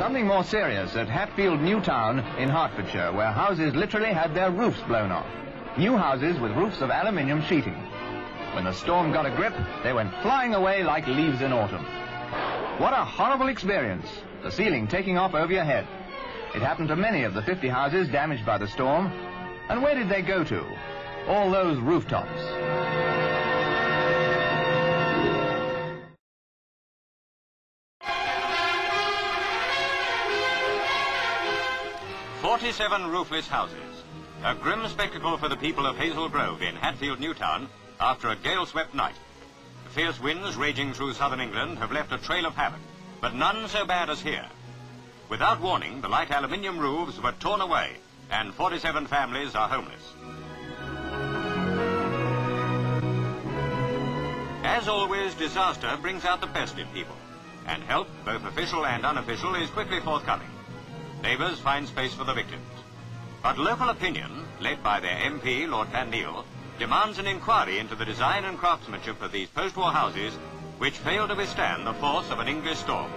Something more serious at Hatfield, New Town in Hertfordshire, where houses literally had their roofs blown off. New houses with roofs of aluminium sheeting. When the storm got a grip, they went flying away like leaves in autumn. What a horrible experience, the ceiling taking off over your head. It happened to many of the 50 houses damaged by the storm. And where did they go to? All those rooftops. "47 roofless houses. A grim spectacle for the people of Hazel Grove in Hatfield, New Town, after a gale-swept night. Fierce winds raging through southern England have left a trail of havoc, but none so bad as here. Without warning, the light aluminium roofs were torn away, and 47 families are homeless. As always, disaster brings out the best in people, and help, both official and unofficial, is quickly forthcoming. Neighbours find space for the victims. But local opinion, led by their MP, Lord Van Neal, demands an inquiry into the design and craftsmanship of these post-war houses which failed to withstand the force of an English storm.